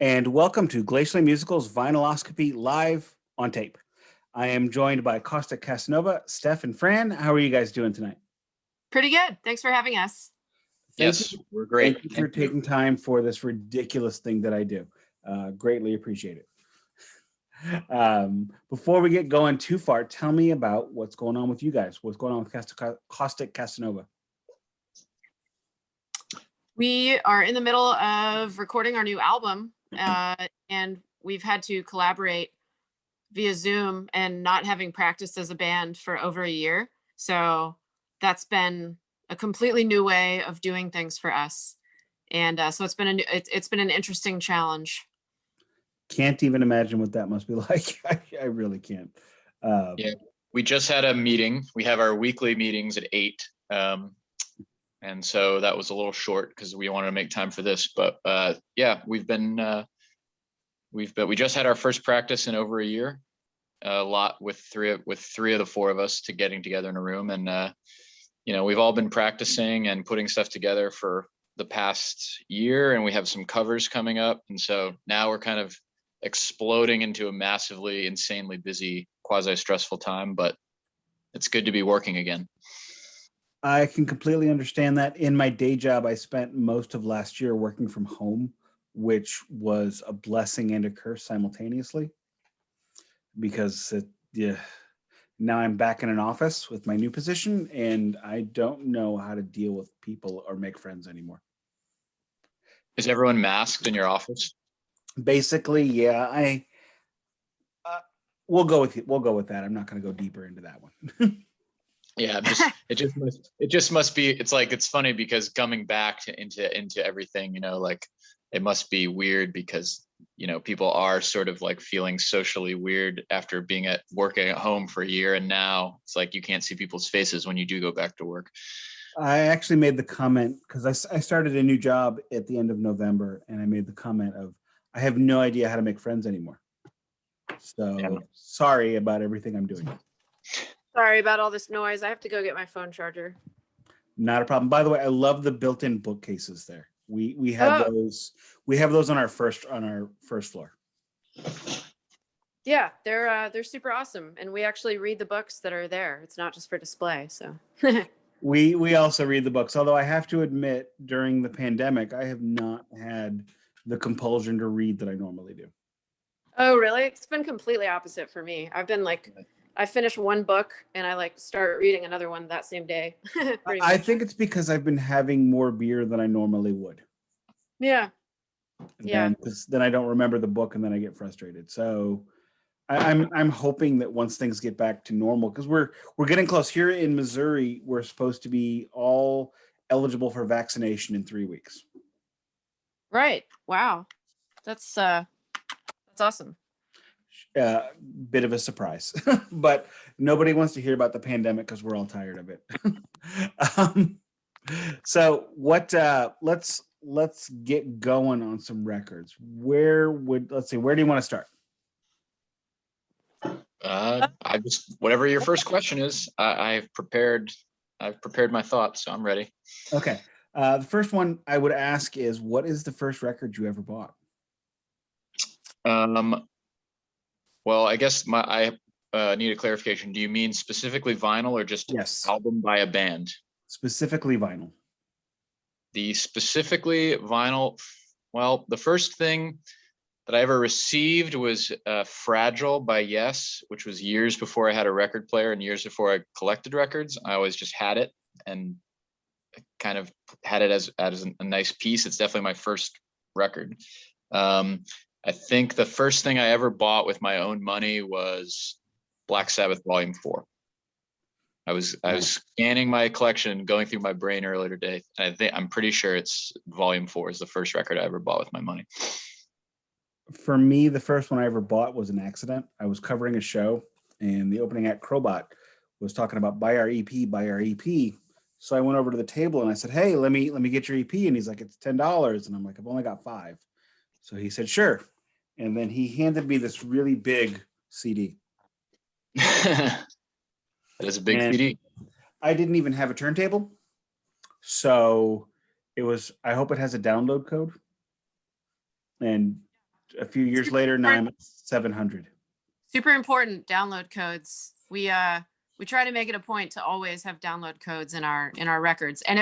and welcome to Glacially Musical's Vinyloscopy live on tape. I am joined by Caustic Cassanova, Steph, and Fran. How are you guys doing tonight? Pretty good. Thanks for having us. Yes, we're great. Thank you for taking time for this ridiculous thing that I do. Greatly appreciate it. Before we get going too far, tell me about what's going on with you guys. What's going on with Caustic Cassanova? We are in the middle of recording our new album, and we've had to collaborate via Zoom and not having practiced as a band for over a year. So that's been a completely new way of doing things for us. And so it's been an interesting challenge. Can't even imagine what that must be like. I really can't. Yeah, we just had a meeting. We have our weekly meetings at 8. And so that was a little short because we wanted to make time for this. But yeah, we just had our first practice in over a year. A lot with three of the four of us to getting together in a room, and we've all been practicing and putting stuff together for the past year, and we have some covers coming up, and so now we're kind of exploding into a massively, insanely busy, quasi-stressful time. But it's good to be working again. I can completely understand that. In my day job, I spent most of last year working from home, which was a blessing and a curse simultaneously, because now I'm back in an office with my new position, and I don't know how to deal with people or make friends anymore. Is everyone masked in your office? Basically, yeah. We'll go with it. We'll go with that. I'm not going to go deeper into that one. Yeah, it just must be. It's like, it's funny because coming back into everything, like it must be weird because people are sort of like feeling socially weird after working at home for a year, and now it's like you can't see people's faces when you do go back to work. I actually made the comment because I started a new job at the end of November, and I made the comment of, I have no idea how to make friends anymore. So yeah. Sorry about everything I'm doing. Sorry about all this noise. I have to go get my phone charger. Not a problem. By the way, I love the built-in bookcases there. We have those. We have those on our first floor. Yeah, they're super awesome, and we actually read the books that are there. It's not just for display. So we also read the books. Although I have to admit, during the pandemic, I have not had the compulsion to read that I normally do. Oh, really? It's been completely opposite for me. I've been like, I finish one book and I start reading another one that same day. I think it's because I've been having more beer than I normally would. Yeah. Then I don't remember the book, and then I get frustrated. So I'm hoping that once things get back to normal, because we're getting close. Here in Missouri, we're supposed to be all eligible for vaccination in 3 weeks. Right. Wow. That's awesome. Bit of a surprise, but nobody wants to hear about the pandemic because we're all tired of it. So what? Let's get going on some records. Let's see. Where do you want to start? Whatever your first question is, I've prepared my thoughts, so I'm ready. Okay. The first one I would ask is, what is the first record you ever bought? Well, I guess I need a clarification. Do you mean specifically vinyl or just album by a band? Specifically vinyl. The specifically vinyl, well, the first thing that I ever received was Fragile by Yes, which was years before I had a record player and years before I collected records. I always just had it and kind of had it as a nice piece. It's definitely my first record. I think the first thing I ever bought with my own money was Black Sabbath Volume 4. I was scanning my collection, going through my brain earlier today. I'm pretty sure it's Volume 4 is the first record I ever bought with my money. For me, the first one I ever bought was an accident. I was covering a show, and the opening act, Crowbot, was talking about buy our EP, buy our EP. So I went over to the table and I said, "Hey, let me get your EP." And he's like, "It's $10." And I'm like, "I've only got 5." So he said, "Sure." And then he handed me this really big CD. That is a big CD. I didn't even have a turntable. So it was, I hope it has a download code. And A few years later, now I'm at 700. Super important download codes. We try to make it a point to always have download codes in our records. And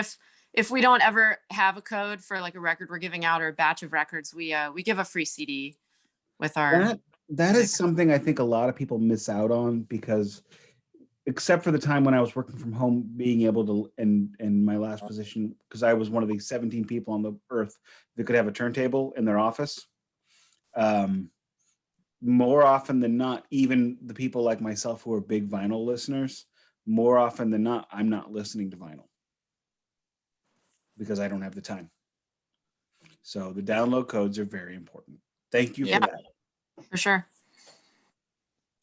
if we don't ever have a code for like a record we're giving out or a batch of records, we give a free CD with our. That is something I think a lot of people miss out on, because except for the time when I was working from home, being able to, in my last position, because I was one of the 17 people on the earth that could have a turntable in their office. More often than not, even the people like myself who are big vinyl listeners, more often than not, I'm not listening to vinyl because I don't have the time. So the download codes are very important. Thank you for that. For sure.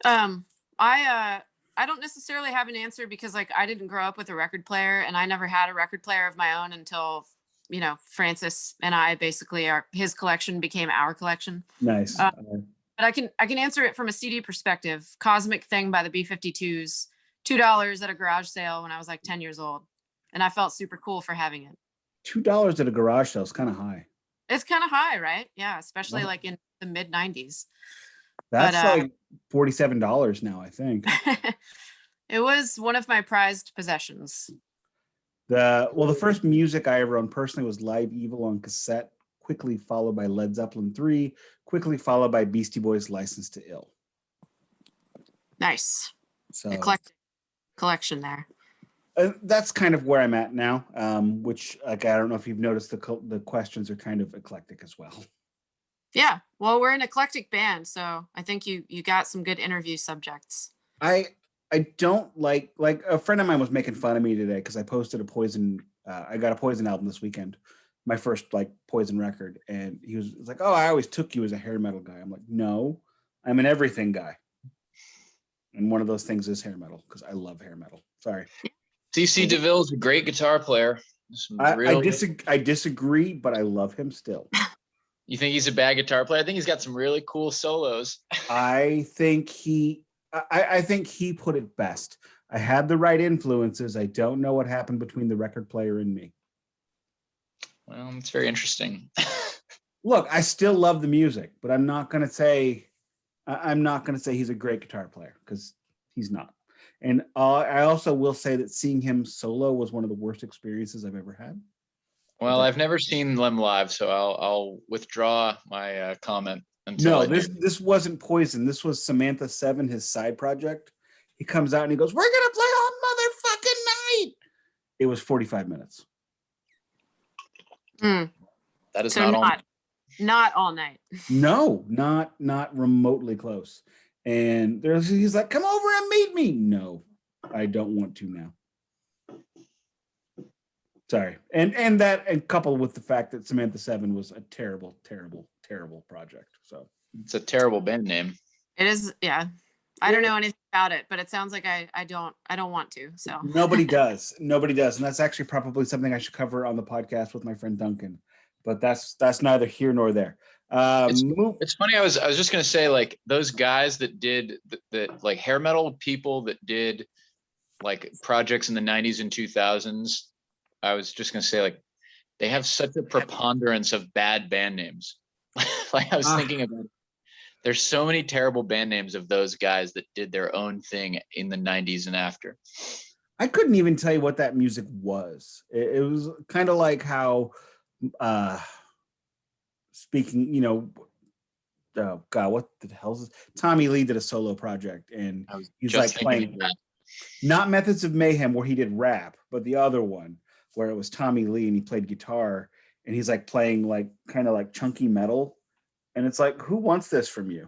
I don't necessarily have an answer because like I didn't grow up with a record player, and I never had a record player of my own until, you know, Francis and I basically his collection became our collection. Nice. But I can answer it from a CD perspective. Cosmic Thing by the B-52s, $2 at a garage sale when I was like 10 years old. And I felt super cool for having it. $2 at a garage sale is kind of high. It's kind of high, right? Yeah, especially like in the mid 90s. That's like $47 now, I think. It was one of my prized possessions. The first music I ever owned personally was Live Evil on cassette, quickly followed by Led Zeppelin 3, quickly followed by Beastie Boys' License to Ill. Nice. So eclectic collection there. That's kind of where I'm at now, which, like, I don't know if you've noticed the questions are kind of eclectic as well. Yeah, well, we're an eclectic band, so I think you got some good interview subjects. I don't like a friend of mine was making fun of me today because I posted a Poison. I got a Poison album this weekend, my first like Poison record, and he was like, "Oh, I always took you as a hair metal guy." I'm like, "No, I'm an everything guy." And one of those things is hair metal because I love hair metal. Sorry. CC DeVille's a great guitar player. I disagree, but I love him still. You think he's a bad guitar player? I think he's got some really cool solos. I think he put it best. I had the right influences. I don't know what happened between the record player and me. Well, it's very interesting. Look, I still love the music, but I'm not going to say he's a great guitar player because he's not. And I also will say that seeing him solo was one of the worst experiences I've ever had. Well, I've never seen them live, so I'll withdraw my comment until. No, this wasn't Poison. This was Samantha 7, his side project. He comes out and he goes, "We're gonna play all motherfucking night." It was 45 minutes. That is so not all night. No, not remotely close. And he's like, "Come over and meet me." No, I don't want to now. Sorry. And coupled with the fact that Samantha 7 was a terrible, terrible, terrible project. So it's a terrible band name. It is, yeah. I don't know anything about it, but it sounds like I don't want to. So nobody does. Nobody does. And that's actually probably something I should cover on the podcast with my friend Duncan. But that's neither here nor there. It's funny. I was just gonna say, like, those guys that did that, like hair metal people that did like projects in the 90s and 2000s. I was just gonna say, like, they have such a preponderance of bad band names. Like I was thinking about it. There's so many terrible band names of those guys that did their own thing in the 90s and after. I couldn't even tell you what that music was. It was kind of like how speaking, you know, oh God, what the hell is this? Tommy Lee did a solo project, and he's like playing not Methods of Mayhem where he did rap, but the other one where it was Tommy Lee and he played guitar, and he's like playing like kind of like chunky metal, and it's like, who wants this from you?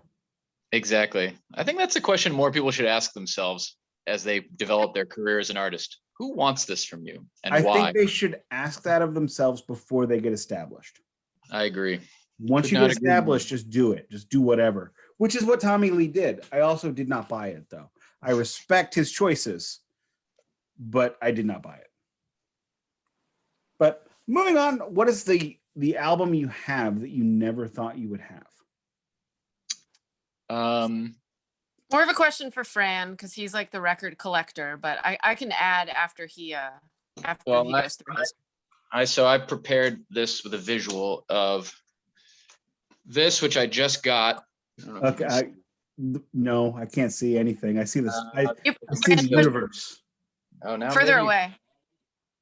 Exactly. I think that's a question more people should ask themselves as they develop their career as an artist. Who wants this from you, and why? I think they should ask that of themselves before they get established. I agree. Once you get established, just do it. Just do whatever, which is what Tommy Lee did. I also did not buy it, though. I respect his choices, but I did not buy it. But moving on, what is the album you have that you never thought you would have? More of a question for Fran, because he's like the record collector, but I can add after he goes through his. So I prepared this with a visual of This, which I just got. I don't know if you Okay, can see. no, I can't see anything. I see this. I You see the push universe. Oh, now further maybe- away.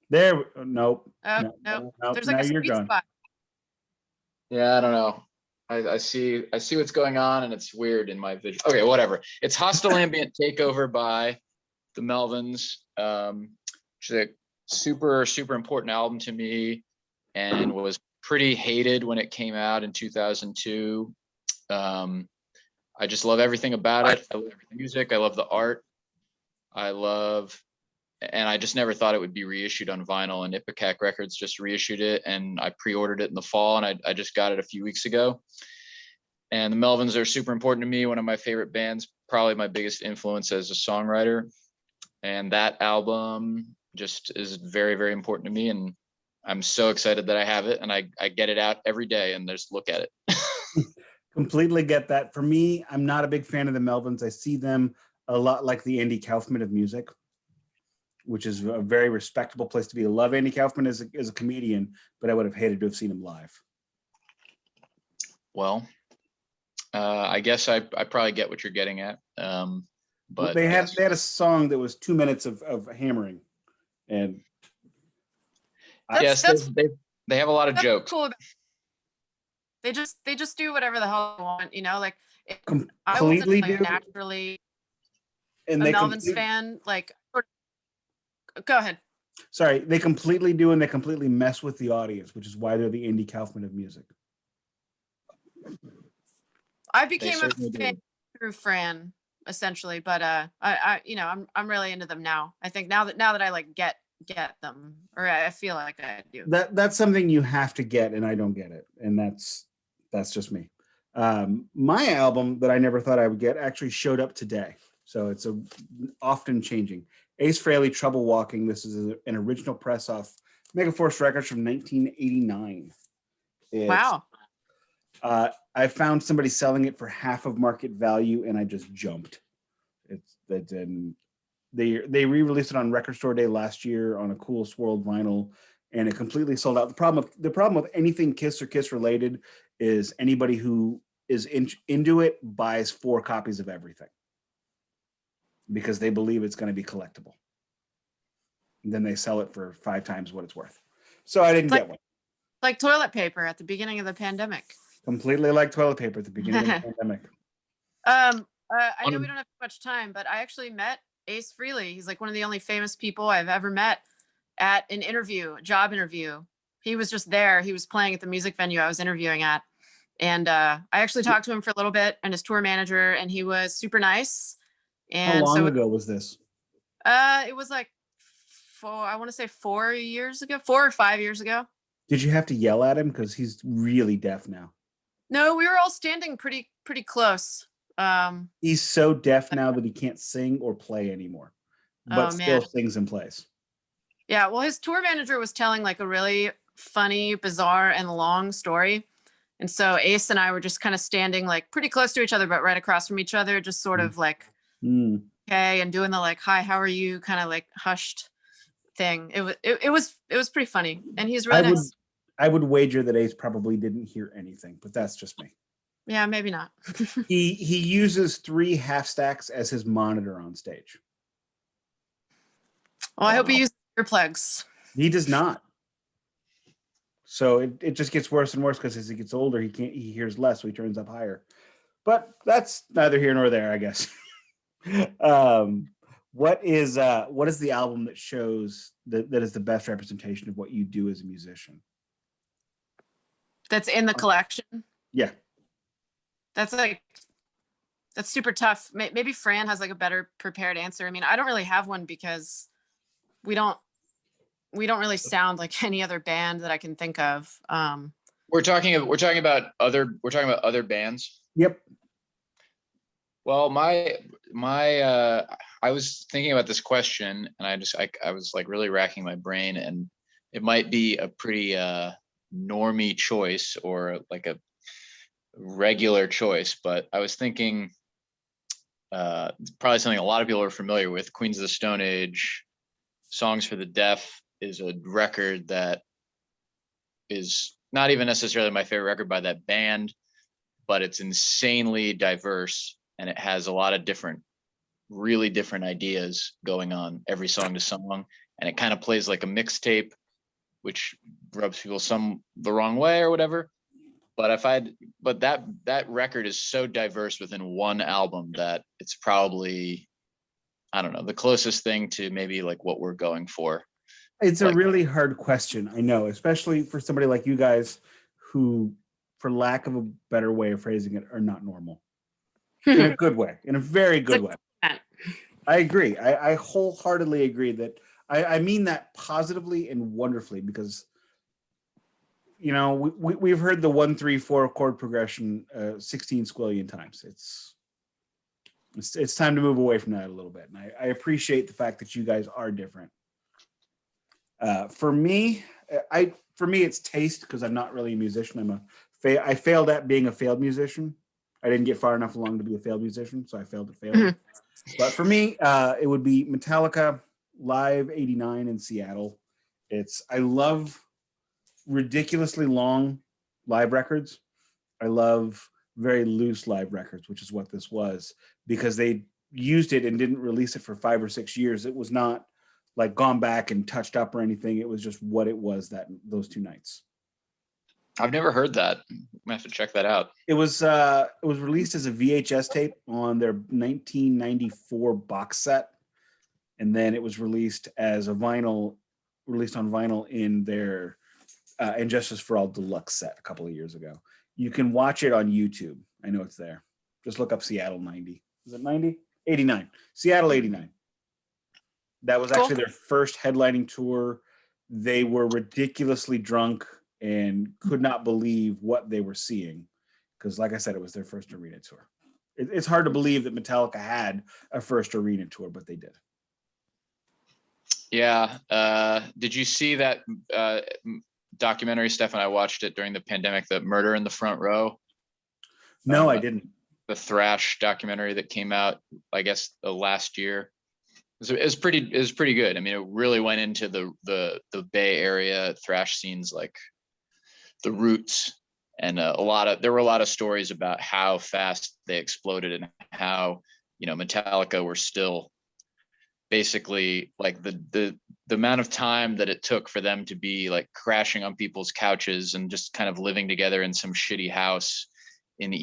There, nope. Oh, No, nope. nope. There's Now like a you're sweet gone. spot. Yeah, I don't know. I see what's going on, and it's weird in my vision. Okay, whatever. It's Hostile Ambient Takeover by the Melvins, which is a super, super important album to me and was pretty hated when it came out in 2002. I just love everything about it. I love the music. I love the art. And I just never thought it would be reissued on vinyl, and Ipecac Records just reissued it, and I pre-ordered it in the fall, and I just got it a few weeks ago. And the Melvins are super important to me. One of my favorite bands, probably my biggest influence as a songwriter. And that album just is very, very important to me. And I'm so excited that I have it, and I get it out every day and just look at it. Completely get that. For me, I'm not a big fan of the Melvins. I see them a lot like the Andy Kaufman of music, which is a very respectable place to be. I love Andy Kaufman as a comedian, but I would have hated to have seen him live. Well, I guess I probably get what you're getting at. But they yes. had a song that was 2 minutes of hammering, and Yes, they have a lot of jokes. Cool. They just do whatever the hell they want, you know. Like I completely wasn't like, do. naturally And a they Melvins fan. Like, go ahead. Sorry, they completely do, and they completely mess with the audience, which is why they're the Andy Kaufman of music. I became a certainly fan do. through Fran, essentially, but I you know, I'm really into them now. I think now that I like get them, or I feel like I do. That's something you have to get, and I don't get it, and that's just me. My album that I never thought I would get actually showed up today, so it's often changing. Ace Frehley, Trouble Walking. This is an original press off Megaforce Records from 1989. Wow. I found somebody selling it for half of market value, and I just jumped. They re-released it on Record Store Day last year on a Cool Swirled vinyl, and it completely sold out. The problem with anything Kiss or Kiss related is anybody who is into it buys 4 copies of everything because they believe it's going to be collectible. And then they sell it for 5 times what it's worth. So I didn't get one. Like toilet paper at the beginning of the pandemic. Completely like toilet paper at the beginning of the pandemic. I know we don't have much time, but I actually met Ace Frehley. He's like one of the only famous people I've ever met at an interview, a job interview. He was just there. He was playing at the music venue I was interviewing at. And I actually talked to him for a little bit, and his tour manager, and he was super nice. And How long ago was this? It was like I want to say 4 years ago, 4 or 5 years ago. Did you have to yell at him? Because he's really deaf now. No, we were all standing pretty close. He's so deaf now that he can't sing or play anymore, but still sings and plays. Yeah, well, his tour manager was telling like a really funny, bizarre, and long story. And so Ace and I were just kind of standing like pretty close to each other, but right across from each other, just sort of like, okay, and doing the like, hi, how are you? Kind of like hushed thing. It was pretty funny. And he's really nice. I would wager that Ace probably didn't hear anything, but that's just me. Yeah, maybe not. He uses 3 half stacks as his monitor on stage. Well, I hope he uses earplugs. He does not. So it just gets worse and worse because as he gets older, he hears less, so he turns up higher. But that's neither here nor there, I guess. What is the album that shows that is the best representation of what you do as a musician? That's in the collection? Yeah. That's super tough. Maybe Fran has like a better prepared answer. I mean, I don't really have one because we don't really sound like any other band that I can think of. We're talking about other bands. Yep. Well, I was thinking about this question, and I was like really racking my brain, and it might be a pretty normie choice or like a regular choice, but I was thinking probably something a lot of people are familiar with. Queens of the Stone Age, Songs for the Deaf is a record that is not even necessarily my favorite record by that band, but it's insanely diverse, and it has a lot of different, really different ideas going on every song to song, and it kind of plays like a mixtape, which rubs people the wrong way or whatever. But that record is so diverse within one album that it's probably, I don't know, the closest thing to maybe like what we're going for. It's a Like, really hard question, I know, especially for somebody like you guys who, for lack of a better way of phrasing it, are not normal. In a good way, in a very good way. I agree. I wholeheartedly agree that I mean that positively and wonderfully, because you know we've heard the 1-3-4 chord progression 16 squillion times. It's time to move away from that a little bit, and I appreciate the fact that you guys are different. For me, it's taste, because I'm not really a musician. I failed at being a failed musician. I didn't get far enough along to be a failed musician, so I failed at failing. But for me, it would be Metallica Live '89 in Seattle. I love ridiculously long live records. I love very loose live records, which is what this was, because they used it and didn't release it for 5 or 6 years. It was not like gone back and touched up or anything. It was just what it was those 2 nights. I've never heard that. I have to check that out. It was released as a VHS tape on their 1994 box set, and then it was released as on vinyl in their And Justice for All deluxe set a couple of years ago. You can watch it on YouTube. I know it's there. Just look up Seattle 90. Is it 90? 89. Seattle 89. That was actually their first headlining tour. They were ridiculously drunk and could not believe what they were seeing, because, like I said, it was their first arena tour. It's hard to believe that Metallica had a first arena tour, but they did. Yeah. Did you see that documentary, Stefan? I watched it during the pandemic, the Murder in the Front Row. No, I didn't. The thrash documentary that came out, I guess, last year. It was pretty good. I mean, it really went into the Bay Area thrash scenes, like the Roots, and there were a lot of stories about how fast they exploded and how, Metallica were still basically like the amount of time that it took for them to be like crashing on people's couches and just kind of living together in some shitty house on the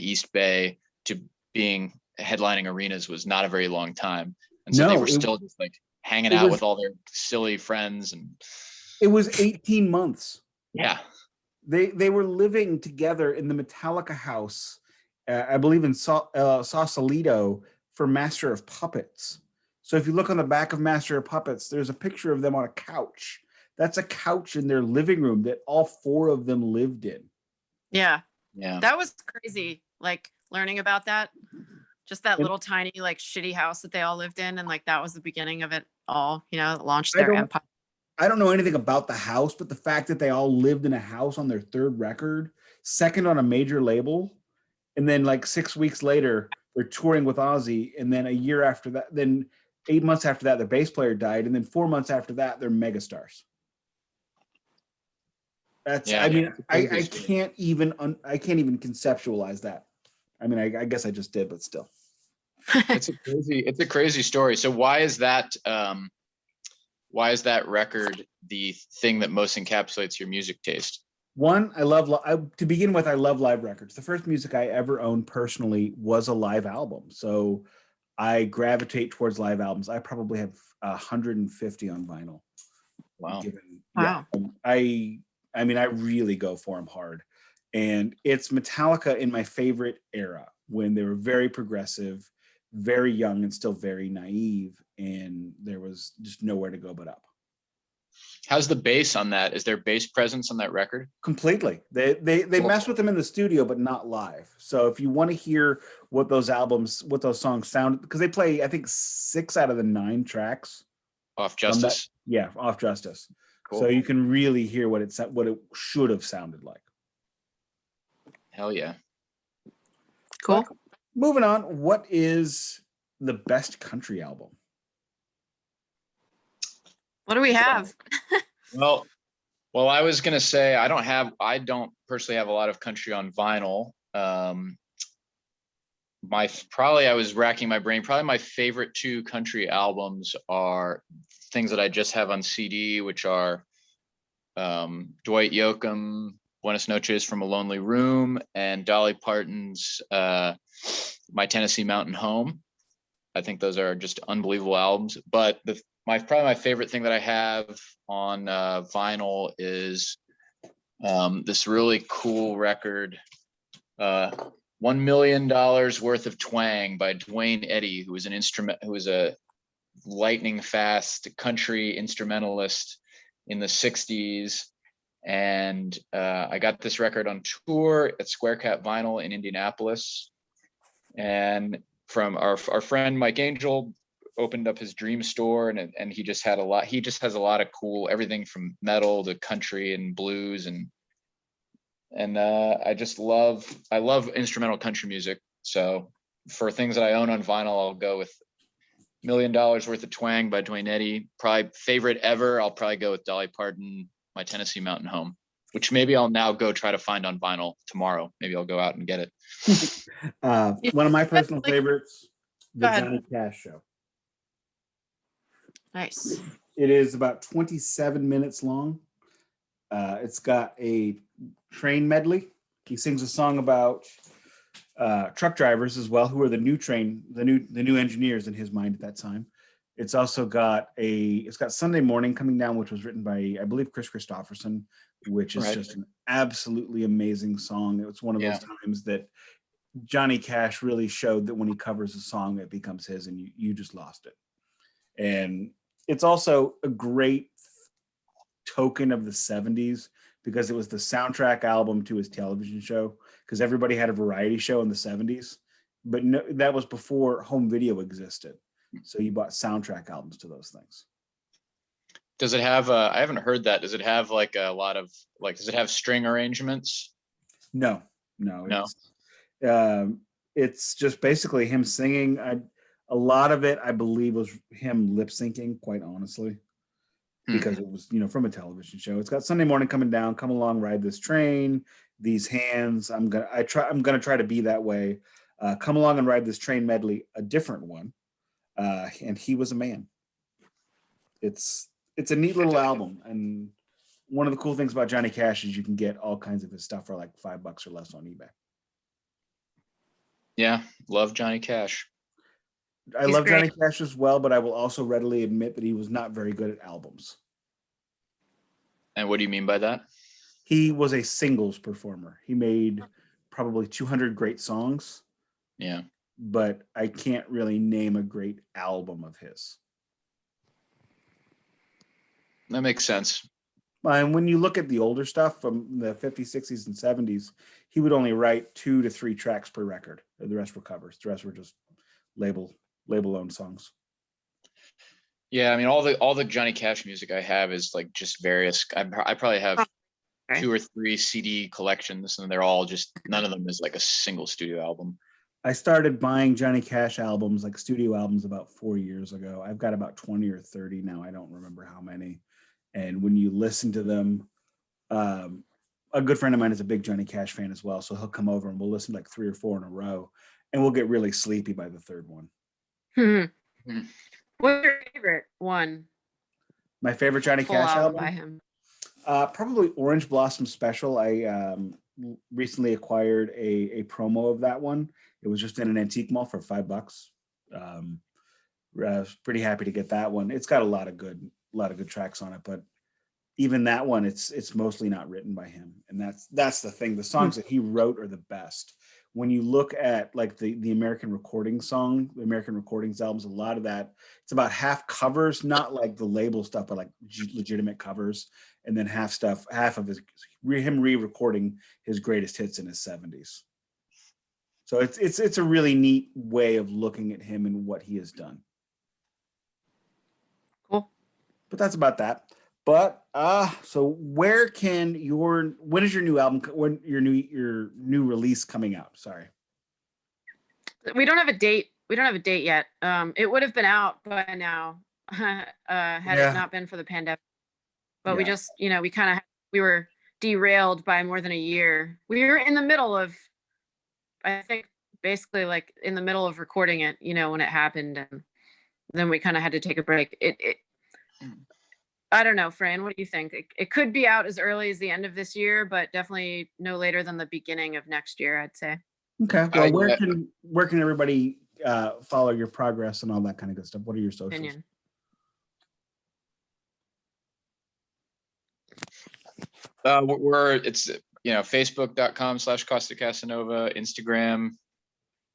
East Bay to being headlining arenas was not a very long time. And so they were still just like hanging out with all their silly friends. And it was 18 months. Yeah. They were living together in the Metallica house, I believe in Sausalito, for Master of Puppets. So if you look on the back of Master of Puppets, there's a picture of them on a couch. That's a couch in their living room that all 4 of them lived in. Yeah. Yeah. That was crazy. Like learning about that. Just that little tiny, like, shitty house that they all lived in. And like, that was the beginning of it all, launched their empire. I don't know anything about the house, but the fact that they all lived in a house on their 3rd record, 2nd on a major label, and then like 6 weeks later, they're touring with Ozzy. And then a year after that, then 8 months after that, their bass player died. And then 4 months after that, they're megastars. That's, yeah, I mean, I can't even conceptualize that. I mean, I guess I just did, but still. It's a crazy story. So why is that record the thing that most encapsulates your music taste? One, to begin with, I love live records. The first music I ever owned personally was a live album. So I gravitate towards live albums. I probably have 150 on vinyl. Wow. Wow. Yeah, I mean, I really go for them hard. And it's Metallica in my favorite era, when they were very progressive, very young, and still very naive, and there was just nowhere to go but up. How's the bass on that? Is there bass presence on that record? Completely. They mess with them in the studio, but not live. So if you want to hear what those songs sound, because they play, I think, 6 out of the 9 tracks off Justice. Off Justice. Cool. So you can really hear what it should have sounded like. Hell yeah. Cool. But moving on, what is the best country album? What do we have? Well, I was gonna say I don't personally have a lot of country on vinyl. I was racking my brain. Probably my favorite two country albums are things that I just have on CD, which are Dwight Yoakam, Buenas Noches from a Lonely Room, and Dolly Parton's My Tennessee Mountain Home. I think those are just unbelievable albums. But probably my favorite thing that I have on vinyl is this really cool record, $1 Million Worth of Twang by Dwayne Eddy, who was a lightning fast country instrumentalist in the 60s. And I got this record on tour at Square Cat Vinyl in Indianapolis. And from our friend Mike Angel opened up his dream store, and he just has a lot of cool, everything from metal to country and blues, and I love instrumental country music. So for things that I own on vinyl, I'll go with $1 Million Worth of Twang by Dwayne Eddy. Probably favorite ever, I'll probably go with Dolly Parton, My Tennessee Mountain Home, which maybe I'll now go try to find on vinyl tomorrow. Maybe I'll go out and get it. One of my personal favorites, the Go ahead. Johnny Cash Show. Nice. It is about 27 minutes long. It's got a train medley. He sings a song about truck drivers as well, who are the new engineers in his mind at that time. It's also got Sunday Morning Coming Down, which was written by, I believe, Chris Christopherson, which is just an absolutely amazing song. It was one of those times that Johnny Cash really showed that when he covers a song, it becomes his, and you just lost it. And it's also a great token of the 70s because it was the soundtrack album to his television show, because everybody had a variety show in the 70s, but no, that was before home video existed. So you bought soundtrack albums to those things. Does it have I haven't heard that. Does it have like a lot of does it have string arrangements? No. It's just basically him singing. A lot of it, I believe, was him lip syncing, quite honestly, because it was, from a television show. It's got Sunday Morning Coming Down, Come Along, Ride This Train, These Hands. I'm gonna try to be that way. Come Along and Ride This Train medley, a different one. And He Was a Man. It's a neat little album, and one of the cool things about Johnny Cash is you can get all kinds of his stuff for like $5 or less on eBay. Yeah, love Johnny Cash. I love Johnny Cash as well, but I will also readily admit that he was not very good at albums. And what do you mean by that? He was a singles performer. He made probably 200 great songs. Yeah. But I can't really name a great album of his. That makes sense. And when you look at the older stuff from the 50s, 60s, and 70s, he would only write 2 to 3 tracks per record. The rest were covers. The rest were just label-owned songs. Yeah, I mean, all the Johnny Cash music I have is like just various. I probably have 2 or 3 CD collections, and they're all just, none of them is like a single studio album. I started buying Johnny Cash albums, like studio albums, about 4 years ago. I've got about 20 or 30 now. I don't remember how many. And when you listen to them, a good friend of mine is a big Johnny Cash fan as well. So he'll come over and we'll listen to like 3 or 4 in a row, and we'll get really sleepy by the third one. What's your favorite one? My favorite Johnny Cash album by him? Probably Orange Blossom Special. I recently acquired a promo of that one. It was just in an antique mall for $5. I was pretty happy to get that one. It's got a lot of good tracks on it, but even that one, it's mostly not written by him, and that's the thing. The songs that he wrote are the best. When you look at like the American Recordings albums, a lot of that, it's about half covers, not like the label stuff, but like legitimate covers, and then half of him re-recording his greatest hits in his 70s. So it's a really neat way of looking at him and what he has done. Cool. But that's about that. But so when is your new album? When your new release coming out? Sorry, we don't have a date. We don't have a date yet. It would have been out by now had it not been for the pandemic. But we just, we were derailed by more than a year. We were in the middle of I think basically like in the middle of recording it, you know, when it happened, and then we kind of had to take a break. I don't know, Fran, what do you think? It could be out as early as the end of this year, but definitely no later than the beginning of next year, I'd say. Okay. Well, where can everybody follow your progress and all that kind of good stuff? What are your socials? Opinion. It's Facebook.com/Caustic Cassanova, Instagram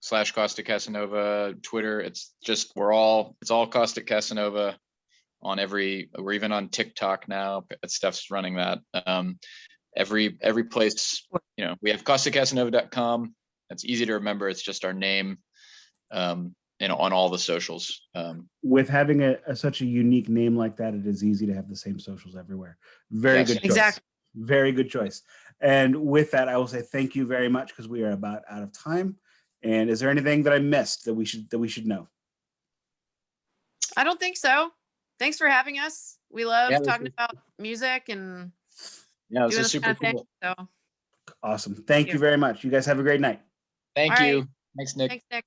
/Caustic Cassanova, Twitter. It's all Caustic Cassanova on we're even on TikTok now. That stuff's running that. Every place, we have causticcasanova.com. It's easy to remember. It's just our name, on all the socials. With having such a unique name like that, it is easy to have the same socials everywhere. Very Yes. good choice. Exactly. Very good choice. And with that, I will say thank you very much, because we are about out of time. And is there anything that I missed that we should know? I don't think so. Thanks for having us. We love Yeah, talking about music and Yeah, doing this is this super kind of thing. cool. So Awesome. Thank you very much. You guys have a great night. Thank All you. right. Thanks, Nick. thanks, Nick.